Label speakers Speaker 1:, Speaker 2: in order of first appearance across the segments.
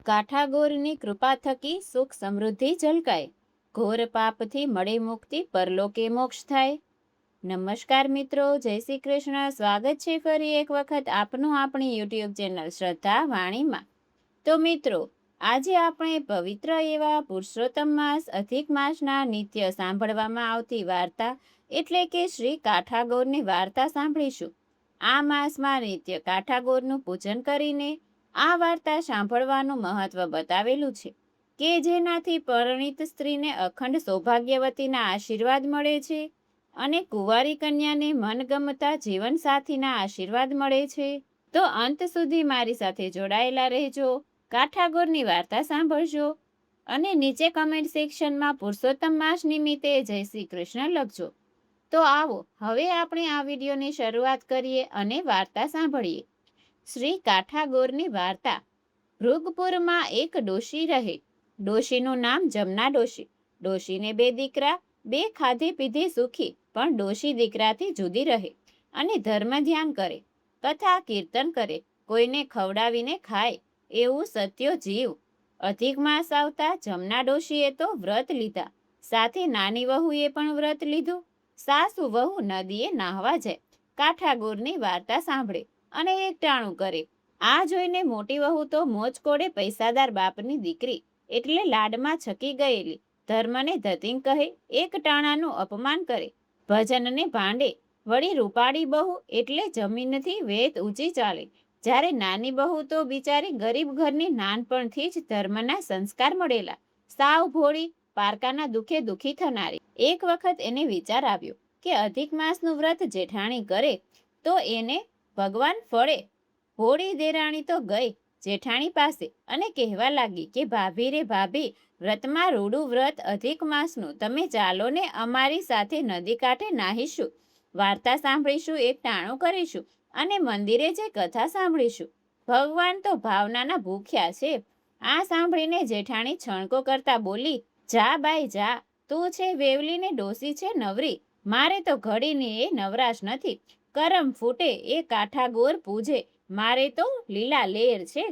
Speaker 1: કાઠાગોરની કૃપા થકી સુખ સમૃદ્ધિ ઝલકાય, ઘોર પાપથી મળે મુક્તિ, પરલોકે મોક્ષ થાય. નમસ્કાર મિત્રો, જય શ્રી કૃષ્ણ. સ્વાગત છે ફરી એક વખત આપનું આપણી યુટ્યુબ ચેનલ શ્રદ્ધા વાણીમાં. તો મિત્રો, આજે આપણે પવિત્ર એવા પુરુષોત્તમ માસ અધિક માસના નિત્ય સાંભળવામાં આવતી વાર્તા એટલે કે શ્રી કાઠાગોરની વાર્તા સાંભળીશું. આ માસમાં નિત્ય કાઠાગોરનું પૂજન કરીને આ વાર્તા સાંભળવાનું મહત્વ બતાવેલું છે કે જેનાથી પરિણીત સ્ત્રીને અખંડ સૌભાગ્યવતીના આશીર્વાદ મળે છે અને કુંવારી કન્યાને મનગમતા જીવનસાથીના આશીર્વાદ મળે છે. તો અંત સુધી મારી સાથે જોડાયેલા રહેજો, કાઠાગોરની વાર્તા સાંભળજો અને નીચે કમેન્ટ સેક્શનમાં પુરુષોત્તમ માસ નિમિત્તે જય શ્રી કૃષ્ણ લખજો. તો આવો હવે આપણે આ વિડીયોની શરૂઆત કરીએ અને વાર્તા સાંભળીએ. શ્રી કાઠાગોરની વાર્તા. ભૃગપુરમાં એક ડોશી રહે. ડોશીનું નામ જમના ડોશી. ડોશીને 2 દીકરા, 2 ખાધે પીધે સુખી, પણ ડોશી દીકરાથી જુદી રહે અને ધર્મ ધ્યાન કરે, કથા કીર્તન કરે, કોઈને ખવડાવીને ખાય એવું સત્યો જીવ. અધિક માસ આવતા જમના ડોશીએ તો વ્રત લીધા, સાથે નાની વહુએ પણ વ્રત લીધું. સાસુ વહુ નદીએ નાહવા જાય, કાઠાગોરની વાર્તા સાંભળે અને એકટાણું કરે. આ જોઈને મોટી વહુ તો મોજકોડે પૈસાદાર બાપની દીકરી એટલે લાડમાં છકી ગયેલી ધર્મને ધતિંગ કહે, એકટાણાનું અપમાન કરે, ભજનને ભાંડે. વળી રૂપાળી બહુ એટલે જમીનથી વેત ઊંચી ચાલે, જ્યારે નાની બહુ તો બિચારી ગરીબ ઘરની નાનપણથી જ ધર્મના સંસ્કાર મળેલા, સાવ ભોળી, પારકાના દુખે દુખી થનારી. એક વખત એને વિચાર આવ્યો કે અધિક માસનું વ્રત જેઠાણી કરે તો એને ભગવાન ફળે. ભોળી દેરાણી તો ગઈ જેઠાણી પાસે અને કહેવા લાગી કે ભાભી રે ભાભી, વ્રતમાં રૂડું વ્રત અધિક માસનું, તમે ચાલો ને અમારી સાથે નદી કાંઠે નાહીશું, વાર્તા સાંભળીશું, એક ટાણું કરીશું અને મંદિરે જે કથા સાંભળીશું. ભગવાન તો ભાવનાના ભૂખ્યા છે. આ સાંભળીને જેઠાણી છણકો કરતા બોલી, જા બાઈ જા, તું છે વેવલી ને ડોસી છે નવરી, મારે તો ઘડીની એ નવરાશ નથી. કરમ ફૂટે એ કાઠાગોર પૂજે, મારે તો લીલા લેર છે.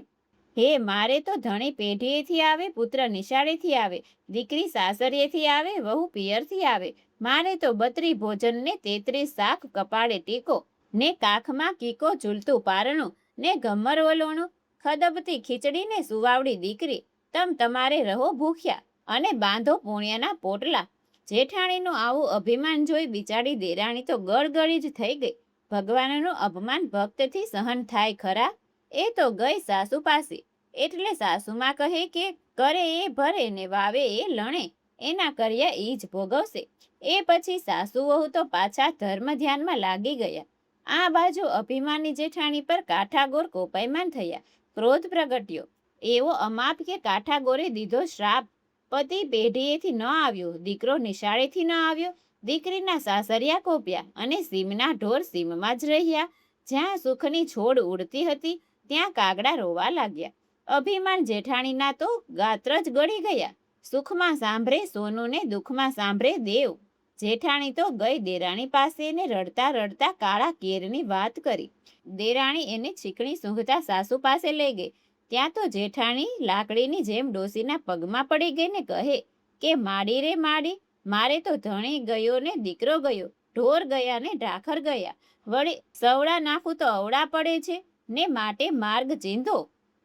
Speaker 1: હે, મારે તો ધણી પેઢીએથી આવે, પુત્ર નિશાળેથી આવે, દીકરી સાસરીએથી આવે, વહુ પિયરથી આવે, મારે તો 32 ભોજન ને 33 શાક, કપાળે ટીકો ને કાખમાં કીકો, ઝૂલતું પારણું ને ગમ્મર વલોણું, ખદબતી ખીચડી ને સુવાવડી દીકરી. તમારે રહો ભૂખ્યા અને બાંધો પુણ્યના પોટલા. જેઠાણીનું આવું અભિમાન જોઈ બિચારી દેરાણી તો ગળગળી જ થઈ ગઈ. ભગવાનનું અપમાન ભક્તથી સહન થાય ખરા? એ તો ગઈ સાસુ પાસે, એટલે સાસુમાં કહે કે કરે એ ભરે ને વાવે એ લણે, એના કર્યા એ જ ભોગવશે. એ પછી સાસુ વહુ તો પાછા ધર્મ ધ્યાનમાં લાગી ગયા. આ બાજુ અભિમાની જેઠાણી પર કાઠાગોર કોપાયમાન થયા, ક્રોધ પ્રગટ્યો. એવો અમાપ કે કાઠાગોરે દીધો શ્રાપ. પતિ પેઢીએથી ન આવ્યો, દીકરો નિશાળેથી ન આવ્યો, દીકરીના સાસરિયા કોપ્યા અને સીમના ઢોર સીમમાં જ રહ્યા. જ્યાં સુખની છોડ ઉડતી હતી ત્યાં કાગડા રોવા લાગ્યા. અભિમાન જેઠાણીના તો ગાત્ર જ ગળી ગયા. સુખમાં સાંભળે સોનું ને દુઃખમાં સાંભળે દેવ. જેઠાણી તો ગઈ દેરાણી પાસે ને રડતા રડતા કાળા કેરની વાત કરી. દેરાણી એને છીકણી સૂંઘતા સાસુ પાસે લઈ ગઈ. ત્યાં તો જેઠાણી લાકડીની જેમ ડોસીના પગમાં પડી ગઈ ને કહે કે માડી રે માડી, મારે તો ધણી ગયો ને દીકરો ગયો, ઢોર ગયા ને ઢાખર ગયા, વળી સવડા નાખું તો અવડા પડે છે ને માટે માર્ગ ચીંધો,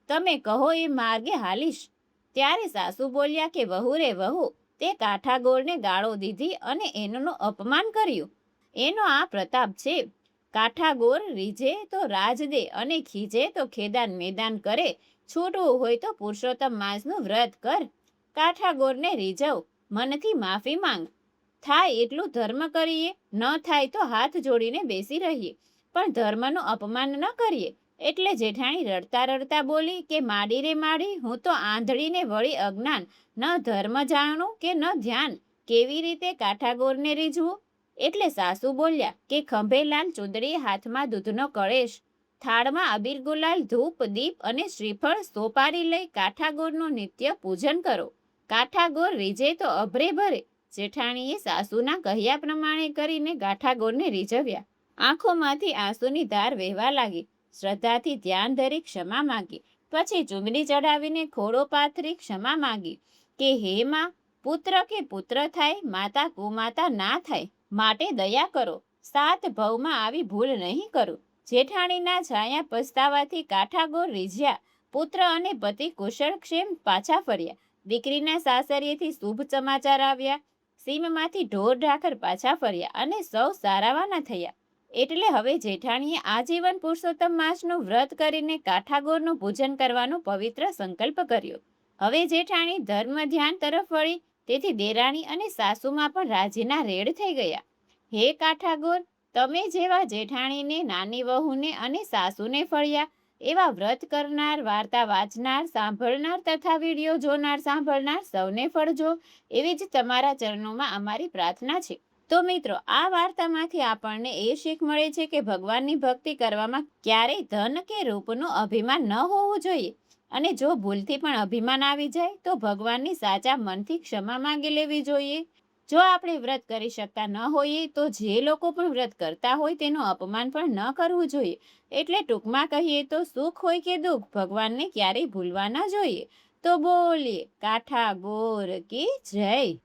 Speaker 1: તમે કહો એ માર્ગે હાલીશ. ત્યારે સાસુ બોલ્યા કે વહુ રે વહુ, તે કાઠાગોરને ગાળો દીધી અને એનું અપમાન કર્યું. એનો આ પ્રતાપ છે. કાઠાગોર રીઝે તો રાજ દે અને ખીજે તો ખેદાન મેદાન કરે. છૂટવું હોય તો પુરુષોત્તમ માસનું વ્રત કર. કાઠાગોરને રીઝવ, મનથી માફી માંગ. થાય એટલું ધર્મ કરીએ, ન થાય તો હાથ જોડીને બેસી રહીએ, પણ ધર્મનું અપમાન ન કરીએ. એટલે જેઠાણી રડતા રડતા બોલી કે માડી રે માડી, હું તો આંધળીને વળી અજ્ઞાન, ન ધર્મ જાણું કે ન ધ્યાન, કેવી રીતે કાઠાગોરને રીઝવું? એટલે સાસુ બોલ્યા કે ખંભે લાલ ચૂંદડી, હાથમાં દૂધનો કળેશ, થાળમાં અબીર ગુલાલ, ધૂપ દીપ અને શ્રીફળ સોપારી લઈ કાઠાગોરનું નિત્ય પૂજન કરો. કાઠાગોર રીઝે તો અભરે ભરે. જેઠાણીએ સાસુના કહ્યા પ્રમાણે કરીને કાઠાગોરને રીઝવ્યા. આંખોમાંથી આંસુની ધાર વહેવા લાગી. શ્રદ્ધાથી ધ્યાન ધરી ક્ષમા માંગી. પછી ચૂંદડી ચડાવીને ખોળો પાથરી ક્ષમા માંગી કે હે માં, પુત્ર કે પુત્ર થાય, માતા કુમાતા ના થાય, માટે દયા કરો, 7 ભવમાં આવી ભૂલ નહીં કરું. જેઠાણીના છાયા પસ્તાવાથી કાઠાગોર રીઝ્યા. પુત્ર અને પતિ કુશળક્ષેમ પાછા ફર્યા. દીકરીના સાસરિયેથી શુભ સમાચાર આવ્યા. સીમમાંથી ઢોર ઢાખર પાછા ફર્યા અને સૌ સારાવાના થયા. એટલે હવે જેઠાણીએ આજીવન પુરુષોત્તમ માસનું વ્રત કરીને કાઠાગોરનું પૂજન કરવાનો પવિત્ર સંકલ્પ કર્યો. હવે જેઠાણી ધર્મ ધ્યાન તરફ વળી, તેથી દેરાણી અને સાસુમાં પણ રાજીના રેડ થઈ ગયા. હે કાઠાગોર, તમે જેવા જેઠાણીને, નાની વહુને અને સાસુને ફળ્યા, એવા વ્રત કરનાર, વાર્તા વાંચનાર, સાંભળનાર તથા વિડીયો જોનાર સાંભળનાર સૌને ફળજો, એવી જ તમારા ચરણોમાં અમારી પ્રાર્થના છે. તો મિત્રો, આ વાર્તામાંથી આપણને એ શીખ મળે છે કે ભગવાનની ભક્તિ કરવામાં ક્યારેય ધન કે રૂપનું અભિમાન ન હોવું જોઈએ. અને જો ભૂલથી પણ અભિમાન આવી જાય તો ભગવાનની સાચા મનથી ક્ષમા માંગી લેવી જોઈએ. જો આપણે વ્રત કરી શકતા ન હોઈએ તો જે લોકો પણ વ્રત કરતા હોય તેનું અપમાન પણ ન કરવું જોઈએ. એટલે ટૂંકમાં કહીએ તો સુખ હોય કે દુઃખ, ભગવાનને ક્યારેય ભૂલવા ન જોઈએ. તો બોલીએ કાઠાગોર કી જય.